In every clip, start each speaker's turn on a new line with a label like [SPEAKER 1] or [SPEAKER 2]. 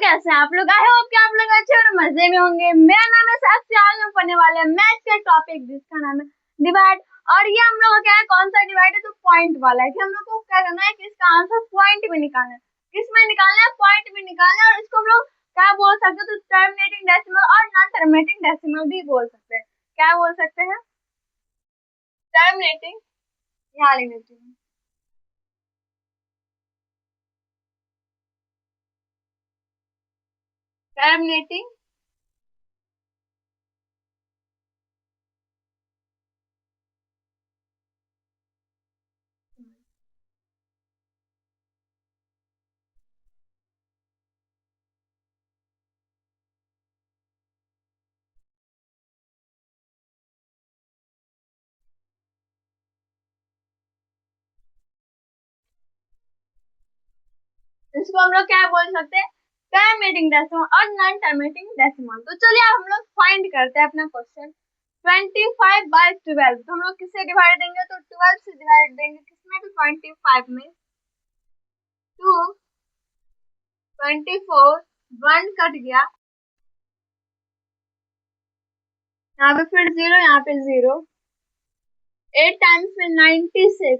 [SPEAKER 1] कैसे हैं आप लोग? आई होप कि आप लोग अच्छे और मजे में होंगे। मेरा नाम है साक्षी। आज हम पढ़ने वाले हैं मैथ के टॉपिक जिसका नाम है डिवाइड। और ये हम लोग क्या है, कौन सा डिवाइड है? तो पॉइंट वाला है कि हम लोग को क्या करना है कि इसका आंसर पॉइंट में निकालना है। किसमें निकालना है? पॉइंट में निकालना है। और इसको हम लोग क्या बोल सकते हैं? तो टर्मिनेटिंग डेसिमल और नॉन टर्मिनेटिंग डेसिमल भी बोल सकते हैं। क्या बोल सकते हैं? टर्मिनेटिंग, यहाँ लिख देती हूँ। टर्मिनेटिंग इसको हम लोग क्या बोल सकते हैं? टर्मिनेटिंग डेसिमल और नॉन टर्मिनेटिंग डेसिमल। तो चलिए अब हम लोग फाइंड करते हैं अपना क्वेश्चन। 25/12 तो हम लोग किससे डिवाइड देंगे? तो 12 से डिवाइड देंगे। किसमें? तो 25 में। 2 24 1 कट गया, यहाँ पे फिर 0, यहाँ पे 0। 8 टाइम्स में 96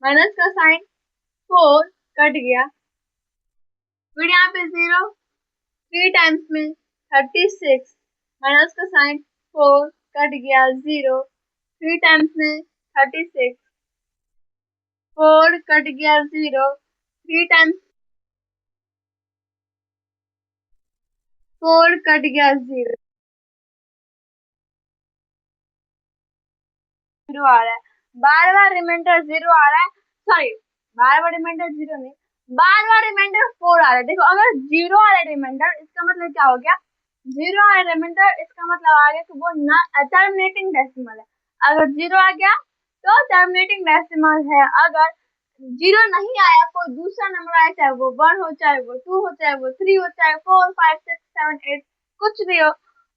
[SPEAKER 1] माइनस का साइन 4 कट गया, फिर यहाँ पे 0। 3 टाइम्स में 36 माइनस का साइन 4 कट गया, 0। 3 टाइम्स में 36 4 कट गया, 0। 3 टाइम्स 4 कट गया, 0 आ रहा है। बार बार रिमाइंडर 0 आ रहा है। सॉरी, बार बार रिमाइंडर 0 नहीं, बार बार रिमाइंडर 4 आ रहा है। देखो, अगर 0 आ रहा है रिमाइंडर, इसका मतलब क्या हो गया? 0 आ रहा है रिमाइंडर, इसका मतलब आ गया कि वो टर्मिनेटिंग डेसिमल है। अगर 0 आ गया तो टर्मिनेटिंग डेसिमल है। अगर 0 नहीं आया, कोई दूसरा नंबर आया, चाहे वो 1 हो, चाहे वो 2 हो, चाहे वो 3 हो, चाहे 4 5 6 7 8 कुछ भी हो,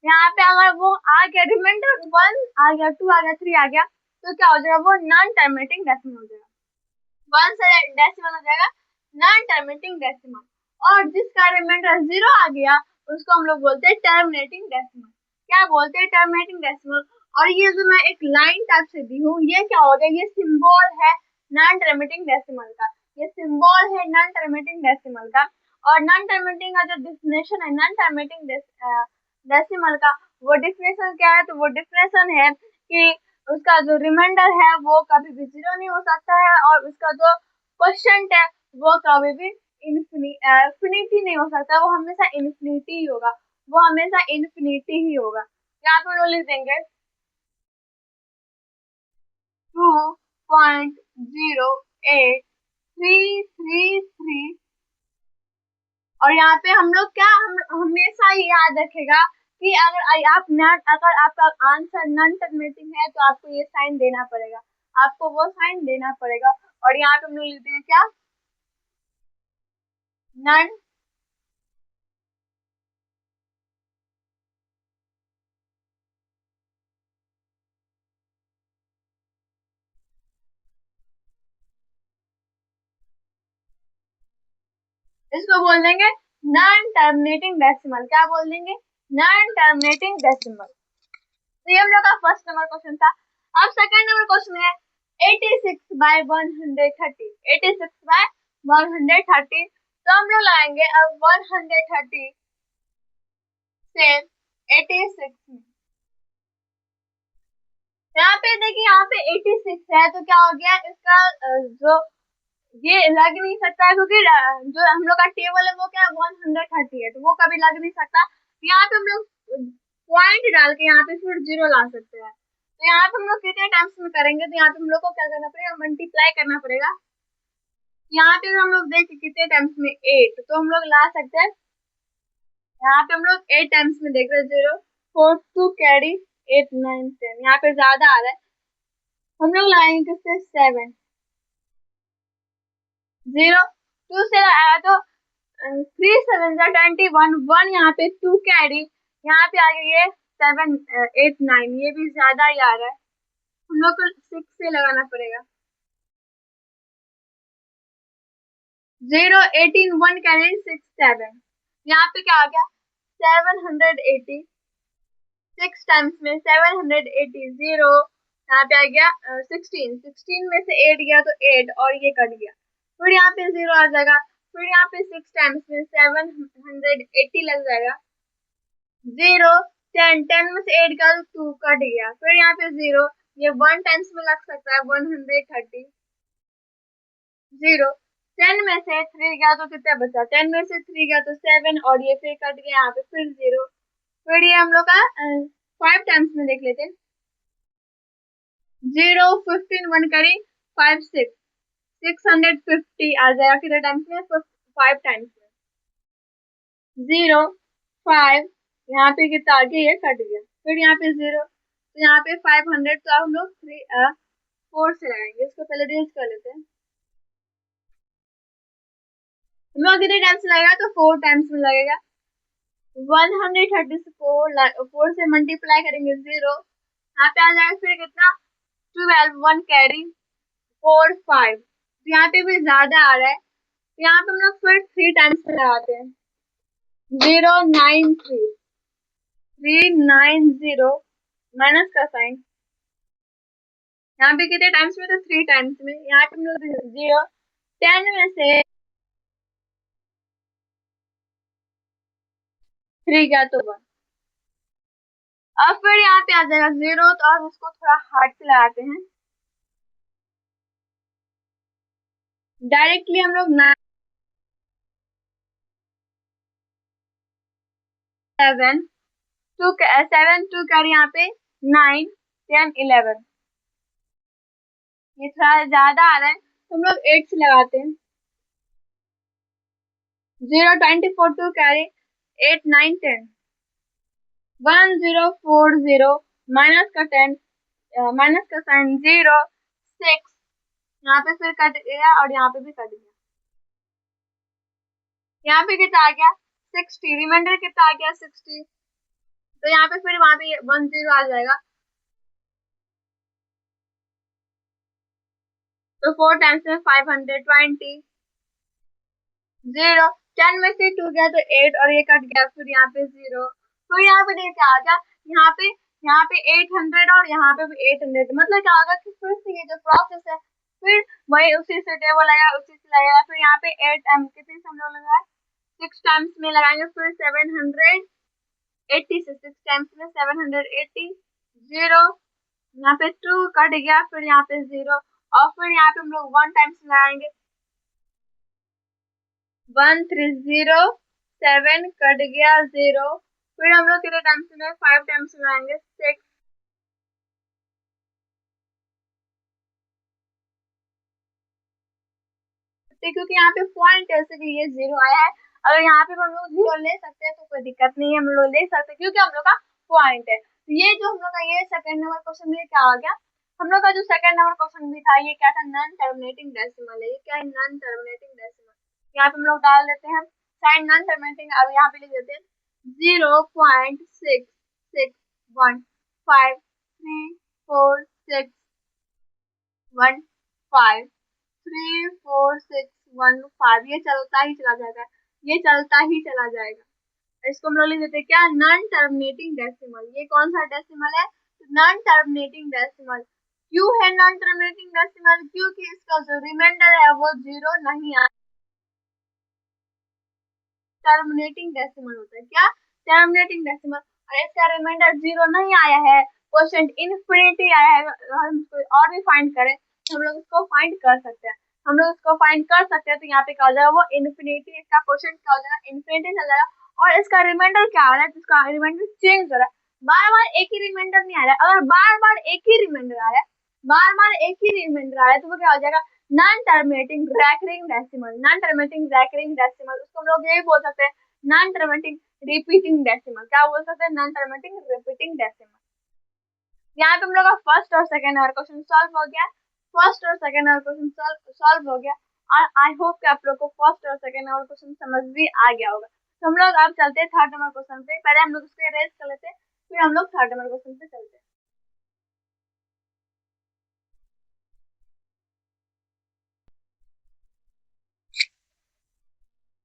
[SPEAKER 1] यहाँ पे अगर वो आ गया रिमाइंडर 1 आ गया, 2 आ गया, 3 आ गया, तो क्या हो जाएगा? वो नॉन टर्मिनेटिंग डेसिमल हो जाएगा। 1 से डेसिमल हो जाएगा नॉन टर्मिनेटिंग डेसिमल। और जिसका रिमाइंडर 0 आ गया उसको हम लोग बोलते हैं टर्मिनेटिंग डेसिमल। क्या बोलते हैं? Terminating decimal. और ये जो मैं एक लाइन टाइप से दी हूँ, ये क्या हो गया? ये सिंबल है नॉन टर्मिनेटिंग डेसिमल का। ये सिंबल है नॉन टर्मिनेटिंग डेसिमल का। और नॉन टर्मिनेटिंग का जो डेफिनेशन है नॉन टर्मिनेटिंग डेसिमल का, वो डेफिनेशन क्या है? तो वो डेफिनेशन है कि उसका जो रिमाइंडर है वो कभी भी 0 नहीं हो सकता है, और उसका जो क्वोशिएंट है वो कभी भी इन्फिनिटी नहीं हो सकता, वो हमेशा इन्फिनिटी ही होगा। वो हमेशा इन्फिनिटी ही होगा। यहाँ पे लोग लिख देंगे 2.083333। और यहाँ पे हम लोग क्या, हम हमेशा ही याद रखेगा कि अगर आपका आंसर नॉन टर्मिनेटिंग है तो आपको ये साइन देना पड़ेगा, आपको वो साइन देना पड़ेगा। और यहाँ पे हम लोग लिखते हैं क्या? नॉन इसको बोल देंगे नॉन टर्मिनेटिंग डेसिमल। क्या बोल देंगे? Non terminating decimal. तो ये हम लोग का फर्स्ट नंबर क्वेश्चन था। अब सेकंड नंबर क्वेश्चन है 86/130। 86/130। तो हम लोग लाएंगे अब 130 से 86 में। यहाँ पे देखिए, यहाँ पे 86 है तो क्या हो गया? इसका जो ये लग नहीं सकता है, क्योंकि जो हम लोग का टेबल है वो क्या 130 है, तो वो कभी लग नहीं सकता। यहाँ पे हम लोग पॉइंट डाल के यहाँ पे फिर 0 ला सकते हैं। तो यहाँ पे हम लोग कितने टाइम्स में करेंगे? तो यहाँ पे हम लोग को क्या करना पड़ेगा? मल्टीप्लाई करना पड़ेगा। यहाँ पे हम लोग देखें कितने टाइम्स में 8, तो हम लोग ला सकते हैं। यहाँ पे हम लोग 8 टाइम्स में देख रहे हैं। 0 4 2 कैरी 8 9 10, यहाँ पे ज्यादा आ रहा है। हम लोग लाएंगे किससे? 7 0 2 से आया तो 3 7 21 1, यहाँ पे 2 कैरी, यहाँ पे आ गया ये 7 8 9, ये भी ज्यादा ही आ रहा है। हम लोग को 6 से लगाना पड़ेगा। 0 18 1 कैरी 6 7, यहाँ पे क्या आ गया 780, 6 टाइम्स में 780, 0 यहाँ पे आ गया 16 में से 8 गया तो 8 और ये कट गया, फिर यहाँ पे 0 आ जाएगा, फिर यहाँ पे 6 टाइम्स में 780 लग जाएगा, 0 10 में से 8 गया तो 2 कट गया, फिर यहाँ पे 0, ये 1 टाइम्स में लग सकता है 130, 0 10 में से 3 गया तो कितना बचा, 10 में से 3 गया तो 7 और ये फिर कट गया यहाँ पे, फिर 0, फिर ये हम लोग का 5 टाइम्स में देख लेते हैं, 0 15 1 करी 5 6 650 आ जाएगा कितने टाइम्स में, 5 टाइम्स में, 0 5 यहाँ पे कितना आ गया, ये कट गया, फिर यहाँ पे 0, तो यहाँ पे 500, तो हम लोग 4 से लगाएंगे, इसको पहले रेज कर लेते हैं, हम लोग कितने टाइम्स लगेगा, तो 4 टाइम्स में लगेगा, 134 4 से मल्टीप्लाई करेंगे 0, यहाँ पे आ जाएगा फिर कितना 12 1 कैरी 4 5, तो यहाँ पे भी ज्यादा आ रहा है, तो यहाँ पे हम लोग फिर 3 टाइम्स में लगाते हैं, 093 390 माइनस का साइन, यहाँ पे कितने टाइम्स में, तो 3 टाइम्स में, यहाँ पे हम लोग 0 10 में से 3 गया तो 1, अब फिर यहाँ पे आ जाएगा 0, तो अब इसको थोड़ा हार्ड से लगाते हैं, डायरेक्टली हम लोग 7 2 कर यहाँ पे 9 10 11, ये थोड़ा ज्यादा आ रहा है तो हम लोग 8 से लगाते हैं, 0 24 2 कैरी 8 9 10 1040 माइनस का 10 माइनस का साइन 0 6, यहाँ पे फिर कट गया और यहाँ पे भी कट गया, यहाँ पे कितना आ गया 60, रिमाइंडर कितना आ गया 60, तो यहाँ पे फिर वहां पे 10 आ जाएगा, तो 4 टाइम्स में 520, 0 10 में से 2 गया तो 8 और ये कट गया, फिर यहाँ पे 0, तो यहाँ पे देखिए आ गया, यहाँ पे 800 और यहाँ पे भी 800, मतलब क्या होगा कि फिर से ये जो प्रोसेस है फिर वही उसी से टेबल आया उसी से लगेगा, फिर यहाँ पे 8 कितने से हम लोग लगाए 6 टाइम्स में लगाएंगे, फिर 780 से 6 टाइम्स में 780, 0 यहाँ पे 2 कट गया, फिर यहाँ पे 0 और फिर यहाँ पे हम लोग 1 टाइम्स लगाएंगे, 1307 कट गया 0, फिर हम लोग कितने टाइम्स में 5 टाइम्स लगाएंगे 6, क्योंकि यहाँ पे पॉइंट है इसलिए 0 आया है, अगर यहाँ पे हम लोग 0 ले सकते हैं तो कोई दिक्कत नहीं है, हम लोग ले सकते हैं क्योंकि हम लोग का पॉइंट है, ये जो हम लोग का ये सेकंड नंबर क्वेश्चन में क्या आ गया, हम लोग का जो सेकंड नंबर क्वेश्चन भी था ये क्या था, नॉन टर्मिनेटिंग डेसिमल है, ये क्या है नॉन टर्मिनेटिंग डेसिमल, यहाँ पे हम लोग डाल देते हैं साइन नॉन टर्मिनेटिंग, अब यहाँ पे लिख देते हैं 0.661534615 ये चलता ही चला जाएगा, ये चलता ही चला जाएगा, इसको हम लोग लिख देते हैं क्या नॉन टर्मिनेटिंग डेसिमल, ये कौन सा डेसिमल है, नॉन टर्मिनेटिंग डेसिमल, क्यों है नॉन टर्मिनेटिंग डेसिमल, क्योंकि इसका जो रिमाइंडर है वो 0 नहीं आया, टर्मिनेटिंग डेसिमल होता है, क्या टर्मिनेटिंग डेसिमल, और इसका रिमाइंडर 0 नहीं आया है, क्वेश्चन इनफिनिटी आया है, हम इसको और भी फाइंड करें तो हम लोग इसको फाइंड कर सकते हैं, हम लोग इसको फाइंड कर सकते हैं, तो यहाँ पे क्या हो जाएगा वो इनफिनिटी, इसका क्वेश्चन क्या हो जाएगा इनफिनिटी चल जाएगा, और इसका रिमाइंडर क्या आ रहा है, जिसका रिमाइंडर चेंज हो रहा है, बार बार एक ही रिमाइंडर नहीं आ रहा है, अगर बार बार एक ही रिमाइंडर आ रहा है, बार बार एक ही रिमाइंडर आ रहा है तो वो क्या हो जाएगा non terminating recurring decimal, non terminating recurring decimal, उसको हम लोग यही बोल सकते हैं नॉन टर्मिनेटिंग रिपीटिंग डेसिमल, क्या बोल सकते हैं नॉन टर्मिनेटिंग रिपीटिंग डेसिमल, यहाँ पे हम लोग का फर्स्ट और सेकंड नंबर क्वेश्चन सॉल्व हो गया, फर्स्ट और सेकंड नंबर क्वेश्चन सॉल्व हो गया, और आई होप कि आप लोग को फर्स्ट और सेकंड नंबर क्वेश्चन समझ भी आ गया होगा, तो हम लोग अब चलते हैं थर्ड नंबर क्वेश्चन पे, पहले हम लोग उसको रेज कर लेते हैं फिर हम लोग थर्ड नंबर क्वेश्चन पे चलते हैं।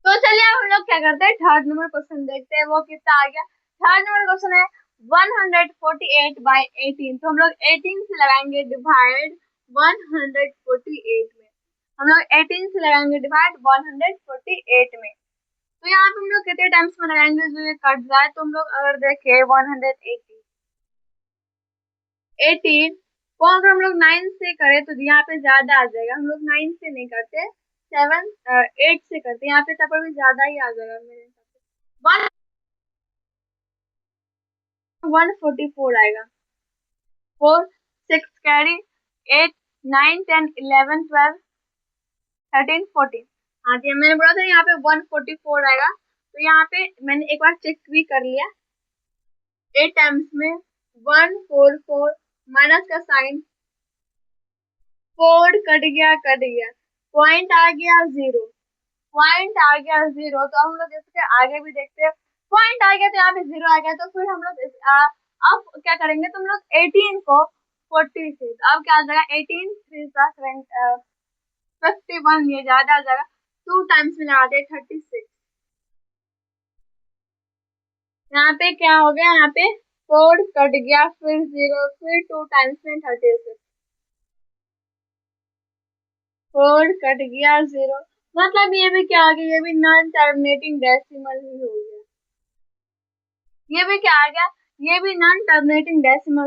[SPEAKER 1] तो चलिए हम लोग क्या करते हैं, थर्ड नंबर क्वेश्चन देखते हैं वो कितना आ गया। थर्ड नंबर क्वेश्चन है 148/18, तो हम लोग 18 से लगाएंगे डिवाइड 148 में। हम लोग 18 से लगाएंगे डिवाइड 148 में। तो यहाँ पे हम लोग कितने टाइम्स में लगाएंगे जो ये कट जाए, तो हम लोग अगर देखें 118 को अगर हम लोग 9 से करें तो यहाँ पे ज्यादा आ जाएगा। हम लोग 9 से नहीं करते, 8 से करते, यहाँ पे तब भी ज्यादा ही आ जाएगा मेरे हिसाब से। 144 आएगा। 4 6 कैरी 8 9 10 11 12 13 14। हाँ जी, मैंने बोला था यहाँ पे 144 आएगा। तो यहाँ पे मैंने एक बार चेक भी कर लिया, 8 टाइम्स में 144 माइनस का साइन, 4 कट गया, पॉइंट आ गया 0, पॉइंट आ गया 0। तो हम लोग इसके आगे भी देखते हैं, पॉइंट आ गया तो यहाँ पे 0 आ गया। तो फिर हम लोग अब क्या करेंगे, तुम लोग 18 को 40 से, तो अब क्या आ जाएगा 18 3 51, ये ज्यादा आ जाएगा। 2 टाइम्स में लगा दे 36। यहाँ पे क्या हो गया, यहाँ पे 4 कट गया, फिर 0, फिर 2 टाइम्स में 36, 4 कट गया 0, मतलब ये भी क्या आ गया, ये भी नॉन टर्मिनेटिंग डेसिमल ही हो गया। ये भी क्या आ गया, ये भी नॉन टर्मिनेटिंग डेसिमल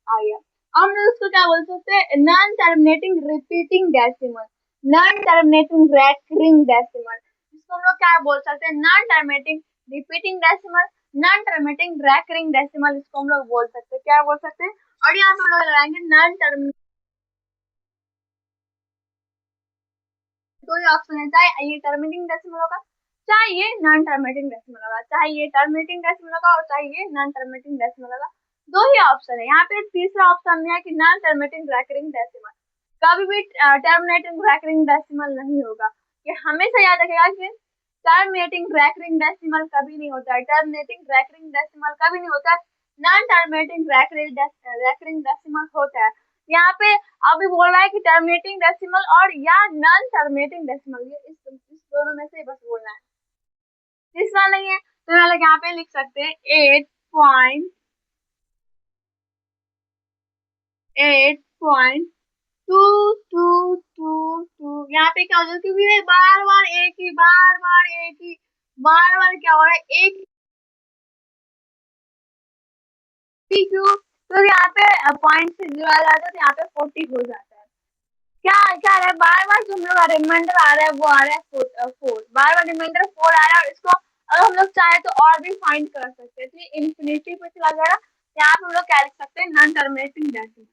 [SPEAKER 1] आ गया। हम लोग उसको क्या बोल सकते हैं, non terminating repeating decimal, non terminating recurring decimal. इसको हम लोग क्या बोल सकते हैं, non terminating repeating decimal, non terminating recurring decimal, इसको हम लोग बोल सकते हैं, क्या बोल सकते हैं। और यहाँ पे हम लोग लगाएंगे नॉन टर्मिनेटिंग, तो ये ऑप्शन है, चाहे ये टर्मिनेटिंग डेसिमल होगा, चाहे ये नॉन टर्मिनेटिंग डेसिमल होगा, चाहे ये टर्मिनेटिंग डेसिमल होगा और चाहे ये नॉन टर्मिनेटिंग डेसिमल होगा। दो ही ऑप्शन है यहाँ पे। तीसरा ऑप्शन है कि नॉन टर्मिनेटिंग रैकरिंग डेसिमल, कभी भी टर्मिनेटिंग रैकरिंग डेसिमल नहीं होगा। ये हमेशा याद रखेगा कि टर्मिनेटिंग रैकरिंग डेसिमल कभी नहीं होता है, टर्मिनेटिंग रैकरिंग डेसिमल कभी नहीं होता है, नॉन टर्मिनेटिंग रैकरिंग डेसिमल होता है। यहाँ पे अभी बोल रहा है कि टर्मिनेटिंग डेसिमल और या नॉन टर्मिनेटिंग डेसिमल, ये इस दोनों में से बस बोलना है, तीसरा नहीं है। तो हम लोग यहाँ पे लिख सकते हैं 8.22222। यहाँ पे क्या हो जाएगा, क्योंकि बार बार एक ही बार बार क्या हो रहा है, एक ही क्यों, तो यहाँ पे पॉइंट से 0 आ जाता है, तो यहाँ पे 40 हो जाता है। क्या क्या आ रहा है, बार बार जो हम लोग रिमाइंडर आ रहा है वो आ रहा है 4, बार बार रिमाइंडर 4 आ रहा है। और इसको अगर हम लोग चाहे तो और भी फाइंड कर सकते हैं, तो ये इंफिनिटी पे चला जाएगा। यहाँ पे हम लोग क्या लिख सकते हैं, नॉन टर्मिनेटिंग डेसिमल।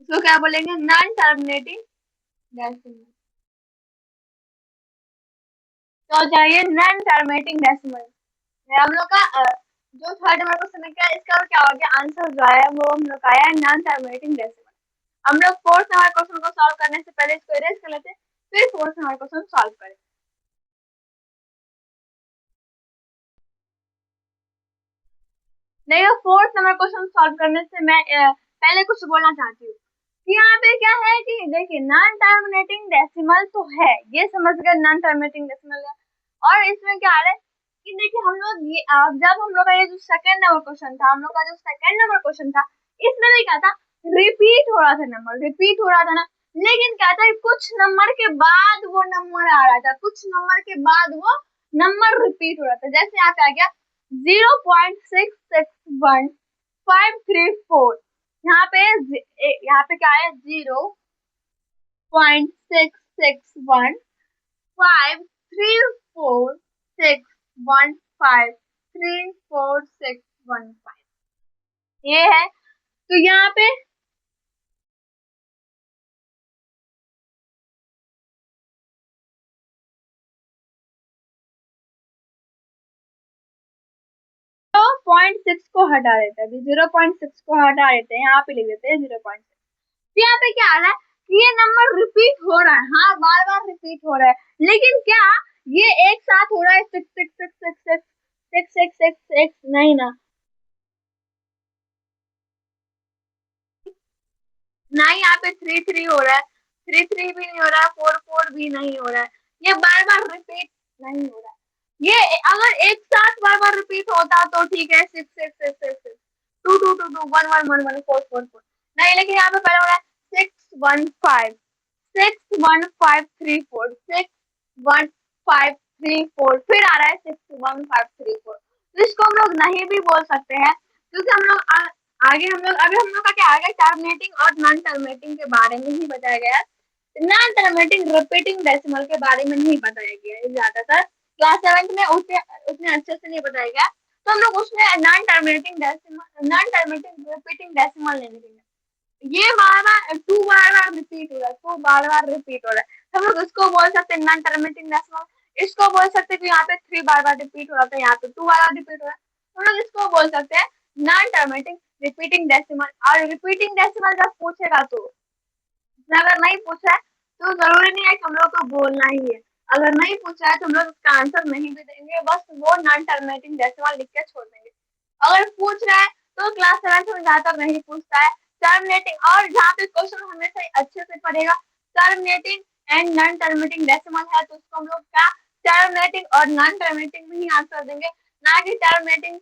[SPEAKER 1] इसको क्या बोलेंगे, नॉन टर्मिनेटिंग डेसिमल। तो चाहिए नॉन टर्मिनेटिंग डेसिमल। हम लोग का जो थर्ड नंबर क्वेश्चन है, इसका क्या हो गया, आंसर जो आया वो हम लोग आया है नॉन टर्मिनेटिंग डेसिमल। हम लोग फोर्थ नंबर क्वेश्चन को सॉल्व करने से पहले इसको इरेज कर लेते हैं, फिर फोर्थ नंबर क्वेश्चन सॉल्व करें। नहीं, फोर्थ नंबर क्वेश्चन सॉल्व करने से मैं पहले कुछ बोलना चाहती हूँ कि यहाँ पे क्या है कि देखिए नॉन टर्मिनेटिंग डेसिमल तो है, ये समझ गए नॉन टर्मिनेटिंग डेसिमल है। और इसमें क्या आ रहा है कि देखिए हम लोग ये जब हम लोग का ये जो सेकंड नंबर क्वेश्चन था, हम लोग का जो सेकंड नंबर क्वेश्चन था, इसमें भी क्या था, रिपीट हो रहा था, नंबर रिपीट हो रहा था ना। लेकिन क्या था, कुछ नंबर के बाद वो नंबर आ रहा था, कुछ नंबर के बाद वो नंबर रिपीट हो रहा था। जैसे यहाँ पे आ गया 0.661534, यहाँ पे क्या है, 0.661534 ये है। तो यहाँ पे तो 0.6 को हटा देते हैं, 0.6 को हटा देते हैं, यहाँ पे लिख देते हैं 0.6। तो यहाँ पे क्या आ रहा है कि ये नंबर रिपीट हो रहा है, हाँ बार बार रिपीट हो रहा है, लेकिन क्या ये एक साथ हो रहा है, six six six six six six six six six नहीं ना, ना ही यहाँ पे 3 3 हो रहा है, 3 3 भी नहीं हो रहा है, 4 4 भी नहीं हो रहा है, ये बार बार रिपीट नहीं हो रहा है। ये अगर एक साथ बार बार रिपीट होता तो ठीक है, 6 6 6 6 6 2 2 2 2 1 1 1 1 4 4 4 नहीं, लेकिन यहाँ पे पहले हो रहा है 6 1 5 6 1 5 3 4 6 1 5 3 4 फिर आ रहा है 6 1 5 3 4। तो इसको हम लोग नहीं भी बोल सकते हैं, क्योंकि हम लोग आगे हम लोग अभी हम लोग का क्या आएगा, टर्मिनेटिंग और नॉन टर्मिनेटिंग के बारे में ही बताया गया है। नॉन टर्मिनेटिंग रिपीटिंग डेसिमल के बारे में नहीं बताया गया है, ज्यादातर क्लास 7 में उतने अच्छे से नहीं बताया गया, तो हम लोग उसमें non terminating decimal, non terminating repeating decimal लेने देंगे। ये बार बार टू बार बार रिपीट हो रहा है, टू बार बार रिपीट हो रहा है, हम लोग इसको बोल सकते हैं नॉन टर्मिनेटिंग डेसिमल। इसको बोल सकते हैं कि यहाँ पे 3 बार बार रिपीट हो रहा था, यहाँ पे 2 बार बार रिपीट हो रहा है, हम लोग इसको बोल सकते हैं नॉन टर्मिनेटिंग रिपीटिंग डेसिमल। और रिपीटिंग डेसिमल जब पूछेगा तो अगर नहीं पूछा है तो जरूरी नहीं है कि हम लोग को बोलना ही है, अगर नहीं पूछा है तो हम लोग उसका आंसर नहीं भी देंगे, बस वो नॉन टर्मिनेटिंग डेसिमल लिख के छोड़ देंगे। अगर पूछ रहा है तो क्लास 7 में ज्यादातर नहीं पूछता है टर्मिनेटिंग, और जहाँ पे क्वेश्चन हमेशा अच्छे से पढ़ेगा terminating and non terminating decimal है, तो उसको हम लोग क्या टर्मिनेटिंग और नॉन टर्मिनेटिंग में ही आंसर देंगे, ना कि टर्मिनेटिंग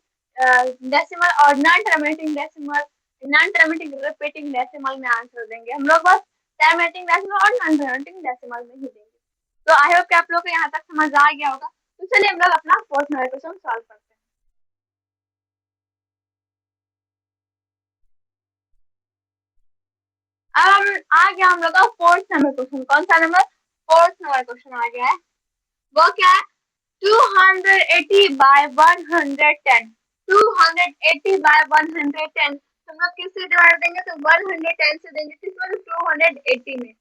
[SPEAKER 1] डेसिमल और non terminating decimal, non terminating repeating decimal में आंसर देंगे हम लोग, बस टर्मिनेटिंग डेसिमल और नॉन टर्मिनेटिंग डेसिमल में ही देंगे। तो आई होप कि आप लोग को यहाँ तक समझ आ गया होगा। तो चलिए हम लोग अपना फोर्थ नंबर क्वेश्चन सॉल्व करते हैं। अब हम आ गया हम लोग का फोर्थ नंबर क्वेश्चन, कौन सा नंबर, फोर्थ नंबर क्वेश्चन आ गया है, वो क्या है 280 बाय 110, 280 बाय 110 हम लोग किससे डिवाइड देंगे, तो 110 से देंगे, किसमें 280 में,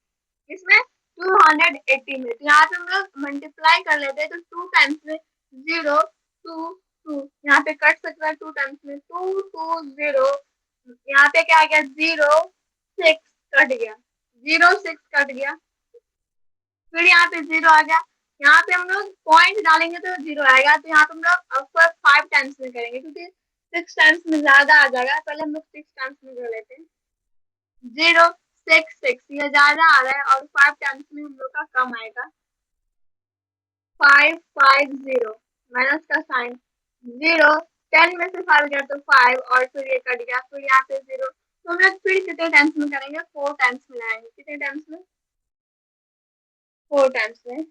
[SPEAKER 1] इसमें 280 में, तो यहाँ पे हम लोग मल्टीप्लाई कर लेते हैं, तो 2 टाइम्स में 0 2 2, यहाँ पे कट सकता है 2 टाइम्स में 2 2 0, यहाँ पे क्या आ गया 0 6 कट गया, 0 6 कट गया, फिर यहाँ पे 0 आ गया, यहाँ पे हम लोग पॉइंट डालेंगे तो 0 आएगा, तो यहाँ पे हम लोग फर्स्ट 5 टाइम्स में करेंगे, क्योंकि 6 टाइम्स में ज्यादा आ जाएगा, पहले हम लोग 6 टाइम्स में कर लेते हैं, 0 6 6 ये ज्यादा आ रहा है, और 5 टाइम्स में हम लोग का कम आएगा, 5 5 0 माइनस का साइन, 0 10 में से 5 गया तो 5, और फिर ये कट गया, फिर यहाँ पे 0, तो हम लोग फिर कितने टाइम्स में करेंगे, 4 टाइम्स में लाएंगे, कितने टाइम्स में, 4 टाइम्स में,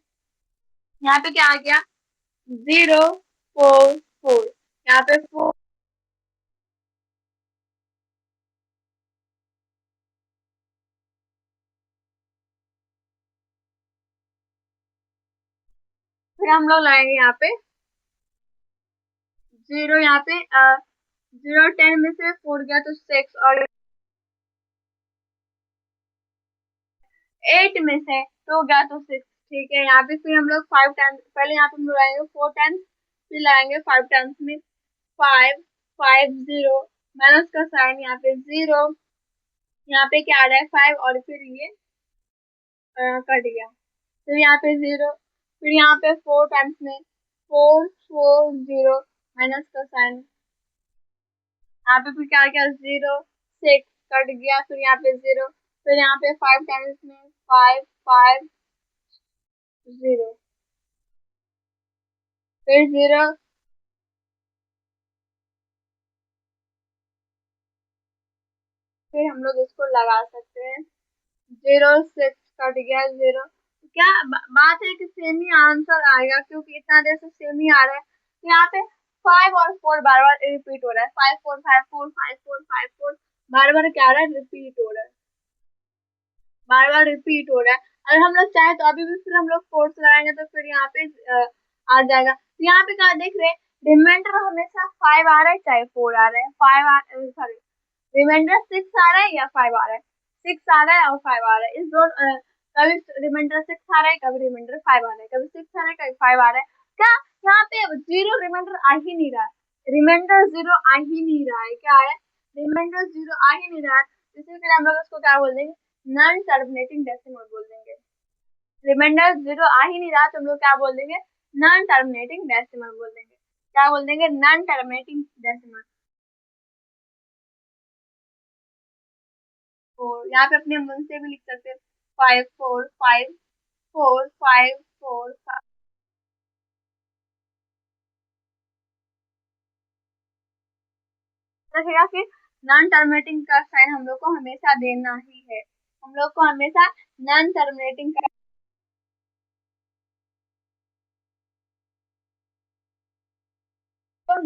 [SPEAKER 1] यहाँ पे क्या आ गया 0 4 4, यहाँ पे 4, फिर हम लोग लाएंगे यहाँ पे 0, यहाँ पे 0 10 में से 4 गया तो 6, और 8 में से 2 गया तो 6, ठीक है, यहाँ पे फिर हम लोग 5 टाइम्स, पहले यहाँ पे हम लोग लाएंगे 4 टाइम्स, फिर लाएंगे 5 टाइम्स में 5 5 0 माइनस का साइन, यहाँ पे 0, यहाँ पे क्या आ रहा है 5, और फिर ये कट गया, फिर यहाँ पे 0, फिर यहाँ पे 4 टाइम्स में 4 4 0 माइनस का साइन, यहाँ पे फिर क्या गया 0 6 कट गया, फिर यहाँ पे 0, फिर यहाँ पे 5 टाइम्स में 5 5 0, फिर 0, फिर हम लोग इसको लगा सकते हैं 0 6 कट गया 0, क्या बात है कि सेम ही आंसर आएगा, क्योंकि इतना देर से सेम ही आ रहा है, तो यहाँ पे 5 और 4 बार बार रिपीट हो रहा है, 5 4 5 4 5 4 5 4 बार बार क्या आ रहा है, रिपीट हो रहा है, बार बार रिपीट हो रहा है, अगर हम लोग चाहे तो अभी भी फिर हम लोग फोर्स लगाएंगे तो फिर यहाँ पे आ जाएगा, तो यहाँ पे क्या देख रहे हैं रिमाइंडर हमेशा 5 आ रहा है चाहे 4 आ रहा है, 5 सॉरी रिमाइंडर 6 आ रहा है या 5 आ रहा है, 6 आ रहा है और 5 आ रहा है, इस दोनों कभी रिमाइंडर 6 आ रहा है, कभी रिमाइंडर 5 आ रहा है, कभी 6 आ रहा है, कभी 5 आ रहा है, क्या यहाँ पे 0 रिमाइंडर आ ही नहीं रहा है, रिमाइंडर 0 आ ही नहीं रहा है, क्या है रिमाइंडर 0 आ ही नहीं रहा है, इसी के लिए हम लोग उसको क्या बोल देंगे नॉन टर्मिनेटिंग डेसिमल बोल देंगे, रिमाइंडर 0 आ ही नहीं रहा तो हम लोग क्या बोल देंगे नॉन टर्मिनेटिंग डेसिमल बोल देंगे, क्या बोल देंगे नॉन टर्मिनेटिंग डेसिमल। 4। यहाँ पे अपने मन से भी लिख सकते हैं 5 4 5 4 5 4 5। रखेगा कि नॉन टर्मिनेटिंग का साइन हम लोग को हमेशा देना ही है, हम लोग को हमेशा नॉन टर्मिनेटिंग का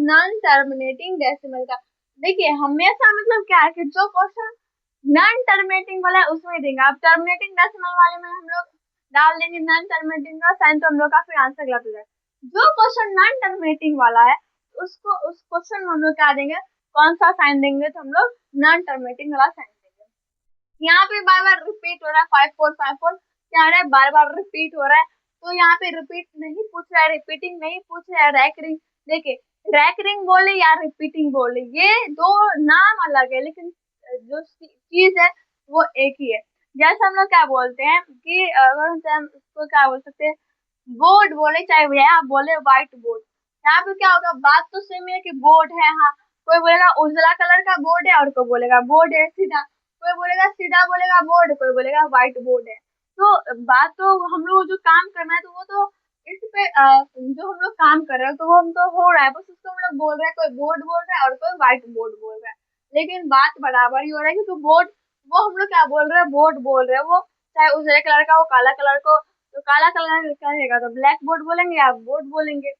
[SPEAKER 1] नॉन टर्मिनेटिंग डेसिमल का। देखिए हमेशा मतलब क्या है कि जो क्वेश्चन नॉन टर्मिनेटिंग वाला है उसमें देंगे। अब टर्मिनेटिंग डेसिमल वाले में हम लोग डाल देंगे नॉन टर्मिनेटिंग का साइन, तो हम लोग का फिर आंसर गलत हो जाएगा। जो क्वेश्चन नॉन टर्मिनेटिंग वाला है उसको उस क्वेश्चन में हम लोग क्या देंगे, कौन सा साइन देंगे, तो हम लोग नॉन टर्मिनेटिंग वाला साइन देंगे। यहाँ पे बार बार रिपीट हो रहा है 5 4 5 4, क्या रहा है बार बार रिपीट हो रहा है, तो यहाँ पे रिपीट नहीं पूछ रहा है, रिपीटिंग नहीं पूछ रहा है, रैकरिंग। देखिए रैकरिंग बोले या रिपीटिंग बोले ये दो नाम अलग है, लेकिन जो चीज है वो एक ही है। जैसे हम लोग क्या बोलते हैं कि अगर हम उसको क्या बोल सकते हैं, बोर्ड बोले चाहे यह बोले व्हाइट बोर्ड, यहाँ पे क्या होगा, बात तो सेम है कि बोर्ड है। हाँ कोई बोलेगा उजला कलर का बोर्ड है और कोई बोलेगा बोर्ड है सीधा, कोई बोलेगा सीधा बोलेगा बोर्ड, कोई बोलेगा व्हाइट बोर्ड है। तो बात तो हम लोग जो काम करना है तो वो तो इस पे जो हम लोग काम कर रहे हैं तो वो हम तो हो रहा है, बस उसको हम लोग बोल रहे हैं, कोई बोर्ड बोल रहा है और कोई व्हाइट बोर्ड बोल रहा है, लेकिन बात बराबर ही हो रहा है क्योंकि बोर्ड वो हम लोग क्या बोल रहे हैं, बोर्ड बोल रहे हैं। वो चाहे उजले कलर का, वो काला कलर को, तो काला कलर का रहेगा तो ब्लैक बोर्ड बोलेंगे या बोर्ड बोलेंगे।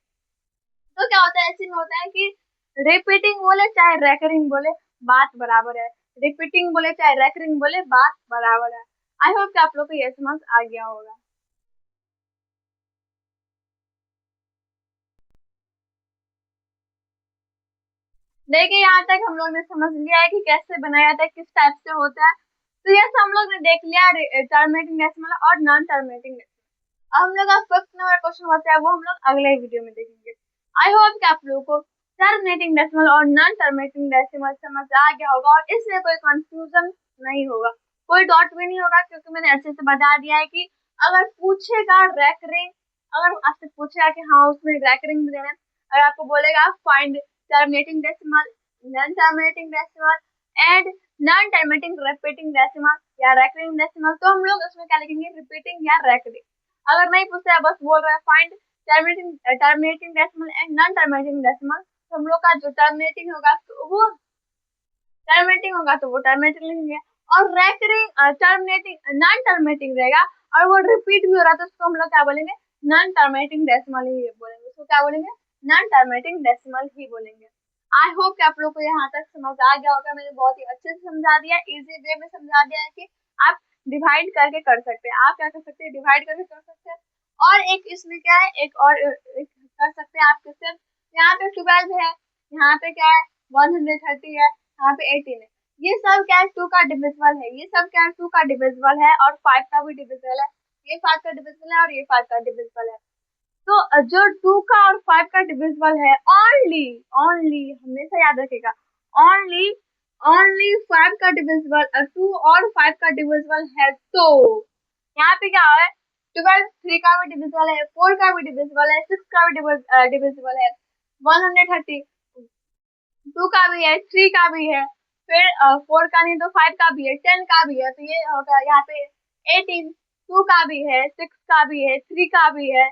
[SPEAKER 1] तो क्या होता है, ऐसे में होता है कि रिपीटिंग बोले चाहे रैकरिंग बोले बात बराबर है, रिपीटिंग बोले चाहे रैकरिंग बोले बात बराबर है। आई होप कि आप लोग को ये समझ आ गया होगा। देखिए यहाँ तक हम लोग ने समझ लिया है कि कैसे बनाया जाता है, किस टाइप से होता है। तो ये सब हम लोग ने देख लिया टर्मिनेटिंग डेसिमल और नॉन टर्मिनेटिंग डेसिमल। अब हम लोग का फिफ्थ नंबर क्वेश्चन होता है वो हम लोग अगले वीडियो में देखेंगे। आई होप कि आप लोगों को टर्मिनेटिंग डेसिमल और नॉन टर्मिनेटिंग डेसिमल समझ आ गया होगा और इसमें कोई कंफ्यूजन नहीं होगा, कोई डॉट भी नहीं होगा, क्योंकि मैंने अच्छे से बता दिया है कि अगर पूछेगा रैकरिंग, अगर आपसे पूछेगा कि हाँ उसमें रैकरिंग देना है, अगर आपको बोलेगा find terminating decimal, non terminating decimal and non terminating repeating decimal या रैकरिंग डेसिमल, तो हम लोग उसमें क्या लिखेंगे, रिपीटिंग या रैकरिंग। अगर नहीं पूछता है बस बोल रहा है find terminating decimal and non terminating decimal, तो हम लोग का जो टर्मिनेटिंग होगा तो वो टर्मिनेटिंग होगा तो वो टर्मिनेटिंग लिखेंगे, और रैकरिंग टर्मिनेटिंग नॉन टर्मिनेटिंग रहेगा और वो रिपीट भी हो रहा है तो उसको हम लोग क्या बोलेंगे, नॉन टर्मिनेटिंग डेसिमल ही बोलेंगे, उसको क्या बोलेंगे, नॉन टर्मिनेटिंग डेसिमल ही बोलेंगे। आई होप कि आप लोग को यहाँ तक समझ आ गया होगा, मैंने बहुत ही अच्छे से समझा दिया, इजी वे में समझा दिया है कि आप डिवाइड करके कर सकते हैं, आप क्या कर सकते हैं, डिवाइड करके कर सकते हैं। और एक इसमें क्या है, एक और एक कर सकते हैं आप किससे, यहाँ पे 12 है, यहाँ पे क्या है 130 है, यहाँ पे 18 है, ये सब क्या है 2 का डिविजिबल है, ये सब क्या है 2 का डिविजिबल है और 5 का भी डिविजिबल है, ये 5 का डिविजिबल है और ये 5 का डिविजिबल है। तो जो 2 का और 5 का डिविजिबल है, ओनली ओनली हमेशा याद रखेगा, ओनली ओनली 5 का डिविजिबल 2 और 5 का डिविजिबल है, तो यहाँ पे क्या है 12 3 का भी डिविजिबल है, 4 का भी डिविजिबल है, 6 का भी डिविजिबल है, 130 2 का भी है, 3 का भी है, फिर 4 का नहीं तो 5 का भी है, 10 का भी है, तो ये होगा यहाँ पे 18 2 का भी है, 6 का भी है, 3 का भी है,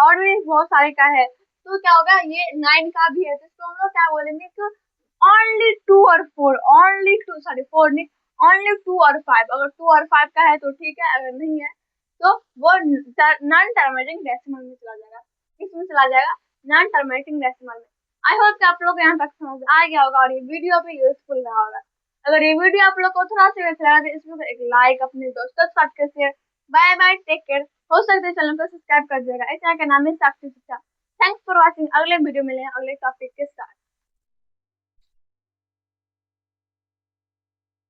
[SPEAKER 1] और भी बहुत सारे का है, तो क्या होगा ये 9 का भी है, तो इसको हम लोग क्या बोलेंगे कि ओनली 2 और 4, ओनली 2 सॉरी 4 नहीं, ओनली 2 और 5, अगर 2 और 5 का है तो ठीक है, अगर नहीं है तो वो नॉन टर्मिनेटिंग डेसिमल में चला जाएगा, किसमें चला जाएगा, नॉन टर्मिनेटिंग डेसिमल में। आई होप कि आप लोग यहाँ तक समझ आ गया होगा और ये वीडियो भी यूजफुल रहा होगा। अगर ये वीडियो आप लोग को थोड़ा सा अच्छा लगा तो इसमें एक लाइक, अपने दोस्तों के साथ कर share. Bye bye, take care. हो सकता है चैनल को सब्सक्राइब कर देगा। इस चैनल का नाम है साक्षी शिक्षा। Thanks for watching. अगले वीडियो मिलेंगे अगले टॉपिक के साथ।